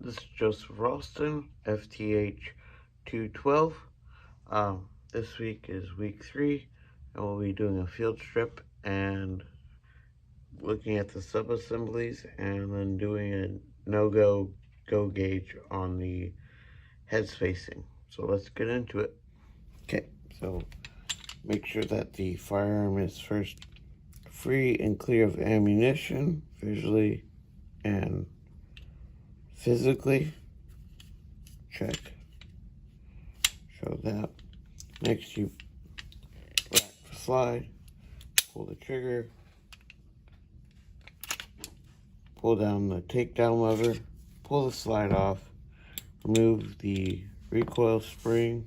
This is Joseph Ralston, FTH 212. This week is week 3, and we'll be doing a field strip and looking at the sub-assemblies, and then doing a no-go go gauge on the head spacing. So let's get into it. Okay, so make sure that the firearm is first free and clear of ammunition, visually and physically. Check. Show that. Next, you rack the slide, pull the trigger, pull down the takedown lever, pull the slide off, remove the recoil spring,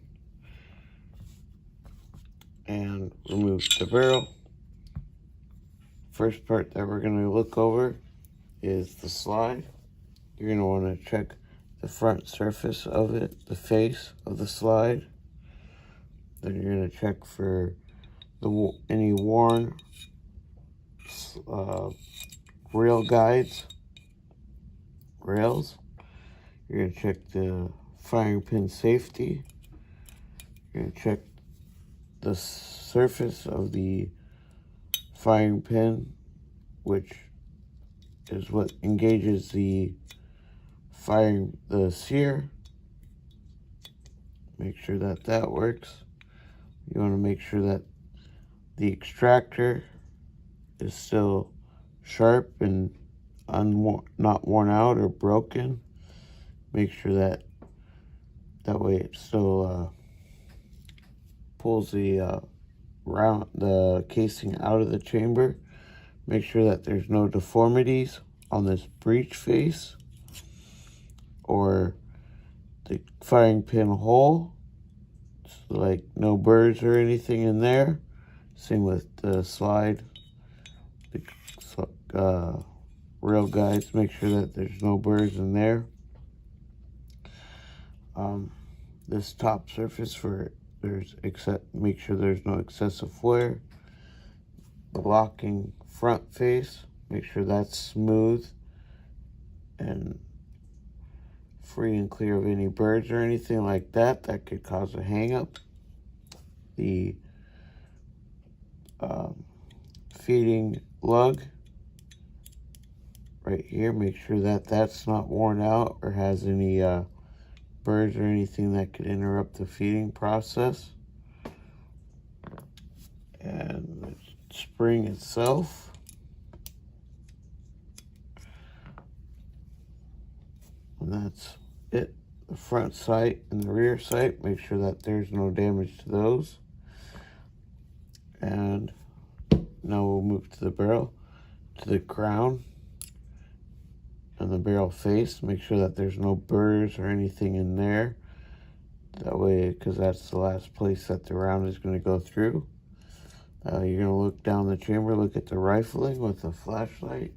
and remove the barrel. First part that we're going to look over is the slide. You're going to want to check the front surface of it, the face of the slide. Then you're going to check for any worn rail guides, rails. You're going to check the firing pin safety. You're going to check the surface of the firing pin, which is what engages the sear. Make sure that that works. You want to make sure that the extractor is still sharp and not worn out or broken. Make sure that way it still pulls the casing out of the chamber. Make sure that there's no deformities on this breech face or the firing pin hole, so like no burrs or anything in there. Same with the slide, the rail guides. Make sure that there's no burrs in there. This top surface make sure there's no excessive wear. The locking front face, make sure that's smooth and free and clear of any burrs or anything like that could cause a hang up. The feeding lug right here, make sure that that's not worn out or has any burrs or anything that could interrupt the feeding process. And the spring itself, and that's it. The front sight and the rear sight, make sure that there's no damage to those. And now we'll move to the barrel, to the crown and the barrel face. Make sure that there's no burrs or anything in there. That way, because that's the last place that the round is going to go through. You're going to look down the chamber, look at the rifling with a flashlight.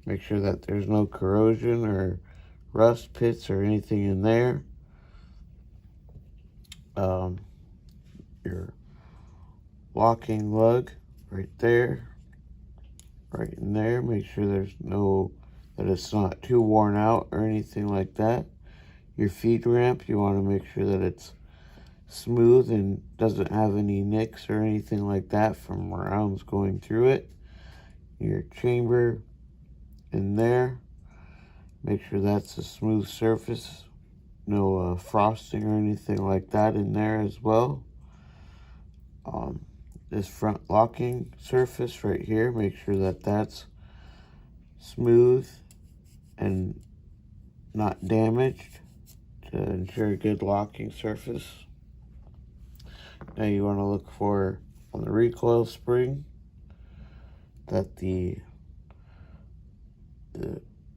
Make sure that there's no corrosion or rust pits or anything in there. Your locking lug right there, right in there. Make sure that it's not too worn out or anything like that. Your feed ramp, you want to make sure that it's smooth and doesn't have any nicks or anything like that from rounds going through it. Your chamber in there, make sure that's a smooth surface, no frosting or anything like that in there as well. This front locking surface right here, make sure that that's smooth and not damaged to ensure a good locking surface. Now you want to look for, on the recoil spring, that the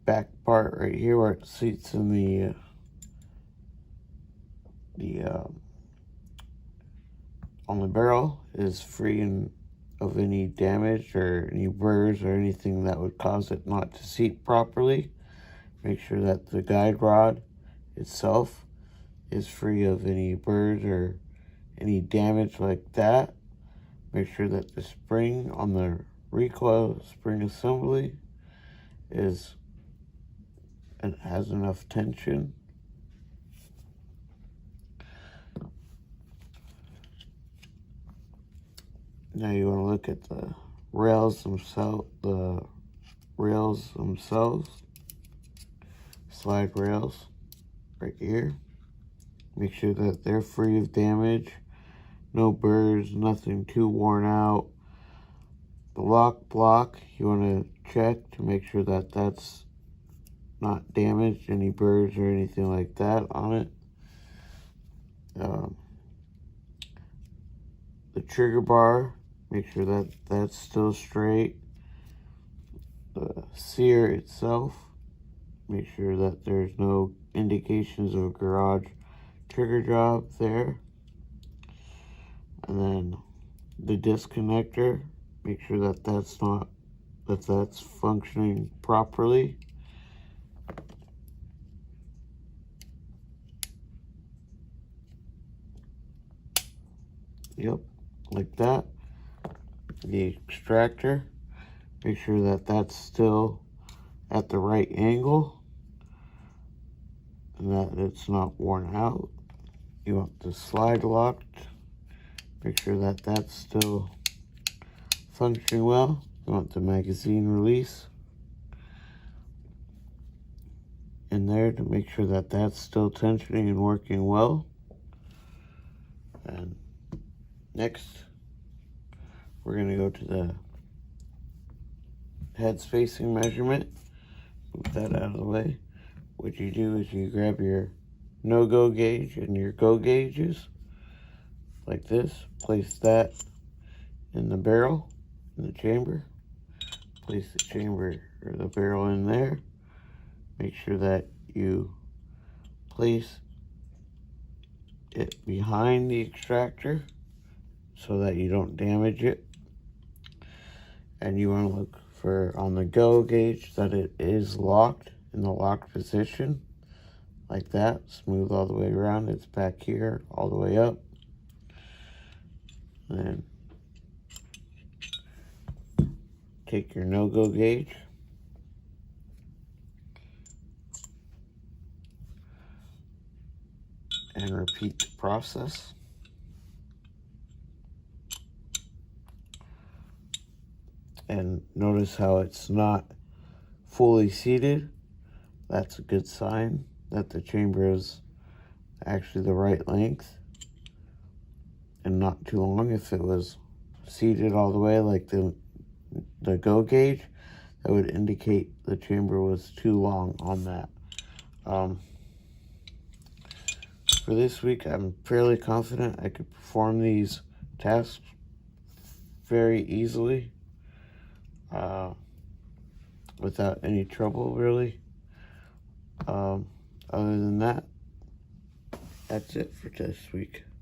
back part right here where it seats in the on the barrel is free of any damage or any burrs or anything that would cause it not to seat properly. Make sure that the guide rod itself is free of any burrs or any damage like that. Make sure that the spring on the recoil spring assembly is and has enough tension. Now you want to look at the rails themselves, slide rails right here. Make sure that they're free of damage, no burrs, nothing too worn out. The lock block, you want to check to make sure that that's not damaged, any burrs or anything like that on it. The trigger bar, make sure that that's still straight. The sear itself, make sure that there's no indications of a garage trigger job there. And then the disconnector, make sure that that's functioning properly. Yep, like that. The extractor, make sure that that's still at the right angle and that it's not worn out. You want the slide locked, make sure that that's still functioning well. You want the magazine release in there to make sure that that's still tensioning and working well. And next, we're going to go to the head spacing measurement. Move that out of the way. What you do is you grab your no-go gauge and your go gauges like this. Place that in the barrel, in the chamber. Place the chamber or the barrel in there. Make sure that you place it behind the extractor so that you don't damage it. And you want to look for on the go gauge that it is locked in the locked position like that, smooth all the way around. It's back here all the way up. And take your no-go gauge and repeat the process. And notice how it's not fully seated. That's a good sign that the chamber is actually the right length and not too long. If it was seated all the way like the go gauge, that would indicate the chamber was too long on that. For this week, I'm fairly confident I could perform these tasks very easily without any trouble, really. Other than that, that's it for this week.